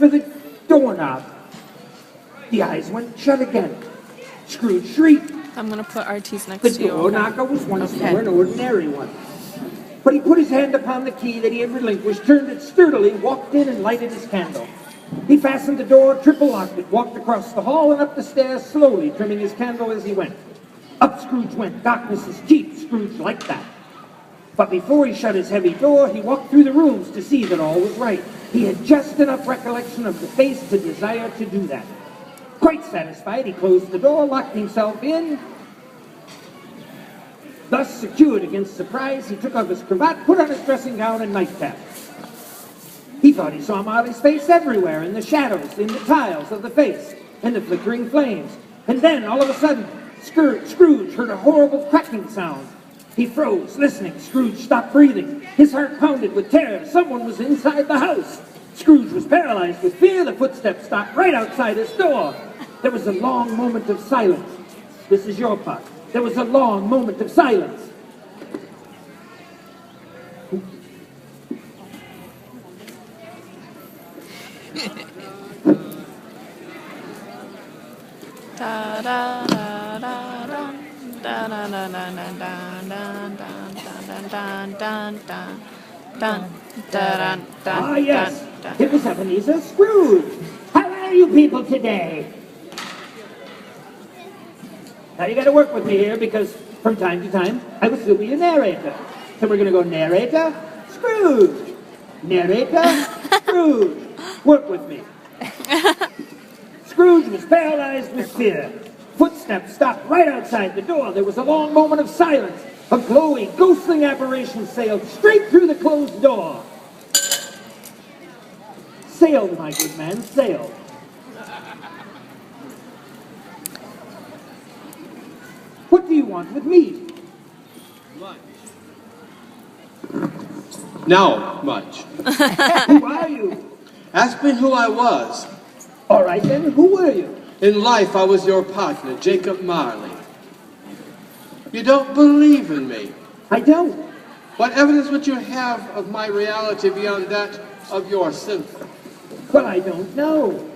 for the doorknob. The eyes went shut again. Scrooge shrieked. I'm going to put RT's next The to you. door knocker was once more an ordinary one. But he put his hand upon the key that he had relinquished, turned it sturdily, walked in and lighted his candle. He fastened the door, triple-locked it, walked across the hall and up the stairs slowly, trimming his candle as he went. Up Scrooge went. Darkness is cheap. Scrooge liked that. But before he shut his heavy door, he walked through the rooms to see that all was right. He had just enough recollection of the face to desire to do that. Quite satisfied, he closed the door, locked himself in. Thus secured against surprise, he took off his cravat, put on his dressing gown and nightcap. He thought he saw Marley's face everywhere, in the shadows, in the tiles of the face, in the flickering flames. And then, all of a sudden, Scrooge heard a horrible cracking sound. He froze, listening. Scrooge stopped breathing. His heart pounded with terror. Someone was inside the house. Scrooge was paralyzed with fear. The footsteps stopped right outside his door. There was a long moment of silence. This is your part. There was a long moment of silence. Da da da da da da da da da. Ah, yes. It was Ebenezer Scrooge. How are you people today? Now you got to work with me here because from time to time I will still be a narrator. So we're going to go narrator, Scrooge. Narrator, Scrooge. Work with me. Scrooge was paralyzed with fear. Footsteps stopped right outside the door. There was a long moment of silence. A glowing, ghostly apparition sailed straight through the closed door. Sailed, my good man, sailed. What do you want with me? Much. Now, much. Who are you? Ask me who I was. All right then, who were you? In life, I was your partner, Jacob Marley. You don't believe in me. I don't. What evidence would you have of my reality beyond that of your symptom? Well, I don't know.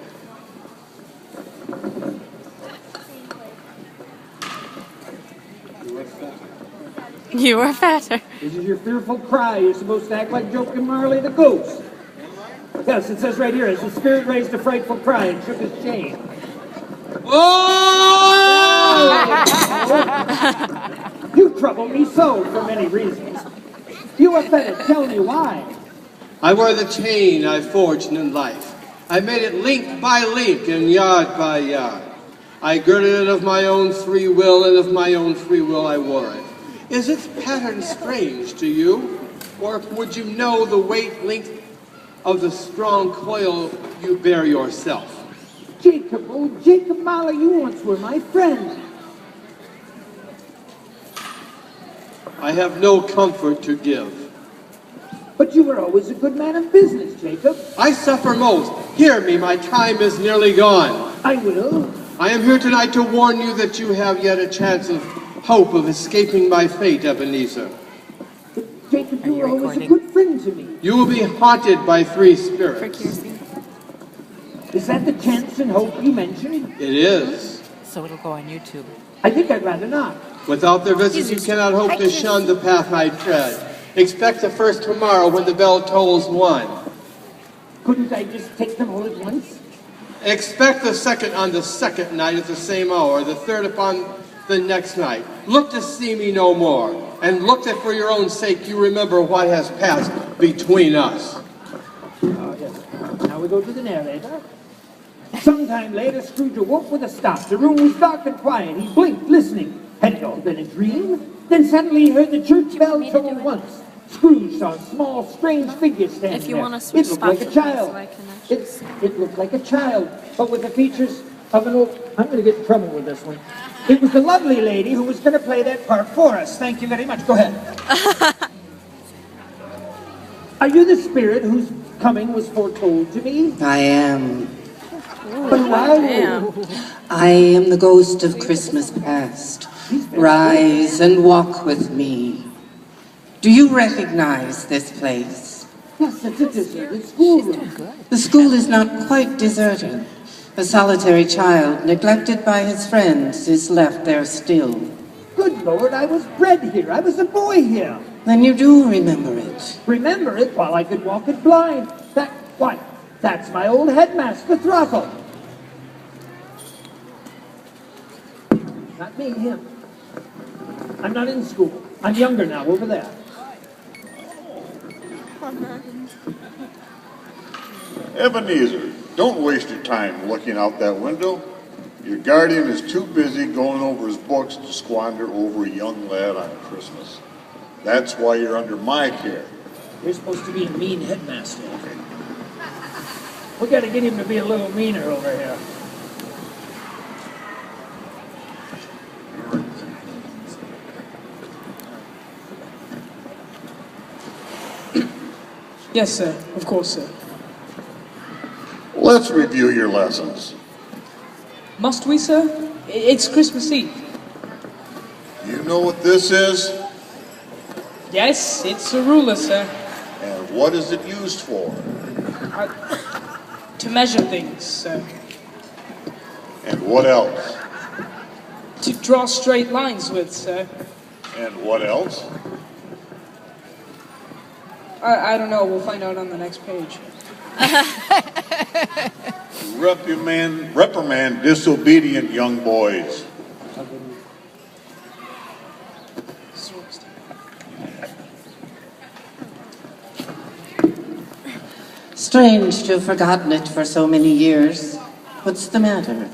You were fatter. This is your fearful cry. You're supposed to act like Joker Marley the ghost. Yes, it says right here, as the spirit raised a frightful cry and shook his chain. Oh! You trouble me so for many reasons. You had better tell me why. I wear the chain I forged in life. I made it link by link and yard by yard. I girded it of my own free will, and of my own free will I wore it. Is its pattern strange to you? Or would you know the weight length of the strong coil you bear yourself? Jacob, oh Jacob Marley, you once were my friend. I have no comfort to give. But you were always a good man of business, Jacob. I suffer most. Hear me, my time is nearly gone. I will. I am here tonight to warn you that you have yet a chance of hope of escaping my fate, Ebenezer. But Jacob, you were always a good friend to me. You will be haunted by three spirits. Is that the chance and hope you mentioned? It is. So it'll go on YouTube. I think I'd rather not. Without their visits, you cannot hope to shun the path I tread. Expect the first tomorrow when the bell tolls 1. Couldn't I just take them all at once? Expect the second on the second night at the same hour, the third upon the next night. Look to see me no more, and look that for your own sake you remember what has passed between us. Yes. Now we go to the narrator. Sometime later, Scrooge awoke with a start. The room was dark and quiet. He blinked, listening. Had it all been a dream? Then suddenly he heard the church bell toll once. Scrooge saw a small, strange figure standing If you there. want to switch It looked like a spots with me child. so I can actually It looked like a child, but with the features of an old... I'm going to get in trouble with this one. It was the lovely lady who was going to play that part for us. Thank you very much. Go ahead. Are you the spirit whose coming was foretold to me? I am. But who are you? I am the ghost of Christmas past. Rise and walk with me. Do you recognize this place? Yes, it's a deserted schoolroom. The school is not quite deserted. A solitary child, neglected by his friends, is left there still. Good Lord, I was bred here. I was a boy here. Then you do remember it. Remember it while I could walk it blind. Why, that's my old headmaster, Throttle. Not me, him. I'm not in school. I'm younger now, over there. Ebenezer, don't waste your time looking out that window. Your guardian is too busy going over his books to squander over a young lad on Christmas. That's why you're under my care. You're supposed to be a mean headmaster. We gotta get him to be a little meaner over here. Yes, sir. Of course, sir. Let's review your lessons. Must we, sir? It's Christmas Eve. Do you know what this is? Yes, it's a ruler, sir. And what is it used for? To measure things, sir. And what else? To draw straight lines with, sir. And what else? I don't know. We'll find out on the next page. Reprimand disobedient young boys. Strange to have forgotten it for so many years. What's the matter?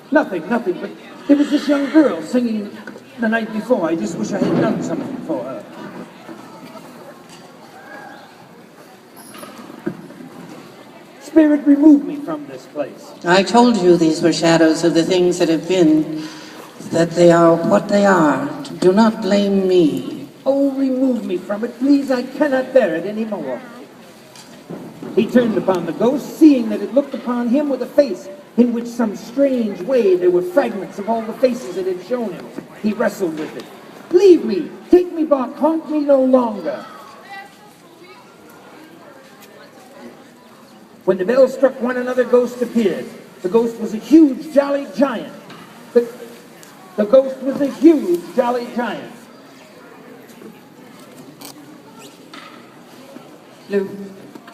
Nothing, but there was this young girl singing the night before. I just wish I had done something for her. Spirit, remove me from this place. I told you these were shadows of the things that have been, that they are what they are. Do not blame me. Oh, remove me from it, please. I cannot bear it any more. He turned upon the ghost, seeing that it looked upon him with a face in which some strange way there were fragments of all the faces it had shown him. He wrestled with it. Leave me! Take me back! Haunt me no longer! When the bell struck one, another ghost appeared. The ghost was a huge, jolly giant. The ghost was a huge, jolly giant. Lou,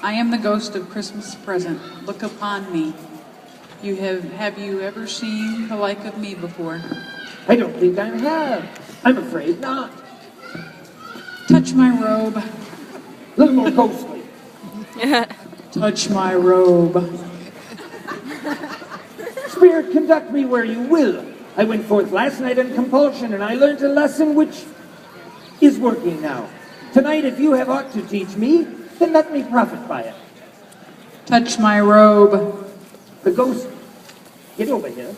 I am the ghost of Christmas present. Look upon me. Have you ever seen the like of me before? I don't think I have. I'm afraid not. Touch my robe. A little more ghostly. Touch my robe. Spirit, conduct me where you will. I went forth last night on compulsion, and I learned a lesson which is working now. Tonight, if you have aught to teach me, then let me profit by it. Touch my robe. The ghost, get over here.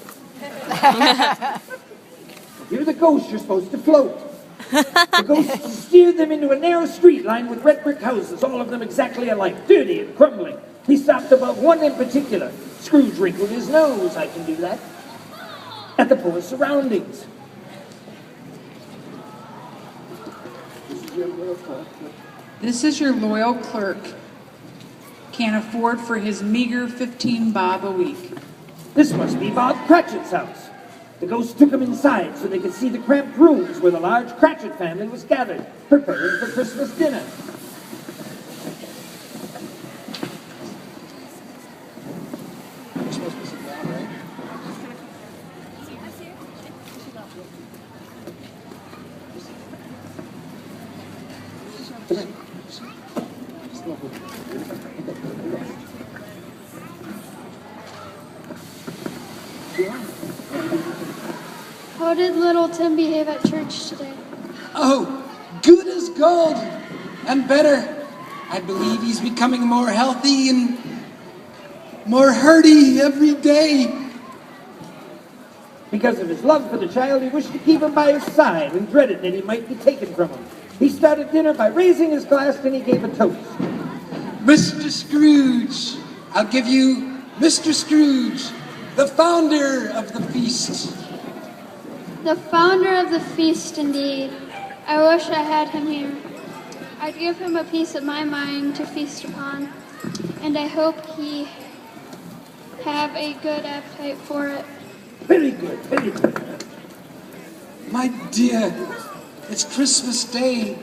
You're the ghost, you're supposed to float. The ghost steered them into a narrow street lined with red brick houses, all of them exactly alike, dirty and crumbling. He stopped above one in particular. Scrooge wrinkled his nose, I can do that, at the poor surroundings. This is your loyal clerk. Can't afford for his meager 15 bob a week. This must be Bob Cratchit's house. The ghost took him inside so they could see the cramped rooms where the large Cratchit family was gathered, preparing for Christmas dinner. How did little Tim behave at church today? Oh, good as gold, and better. I believe he's becoming more healthy and more hearty every day. Because of his love for the child, he wished to keep him by his side and dreaded that he might be taken from him. He started dinner by raising his glass, and he gave a toast. Mr. Scrooge, I'll give you Mr. Scrooge, the founder of the feast. The founder of the feast, indeed. I wish I had him here. I'd give him a piece of my mind to feast upon, and I hope he have a good appetite for it. Very good, very good. My dear, it's Christmas Day.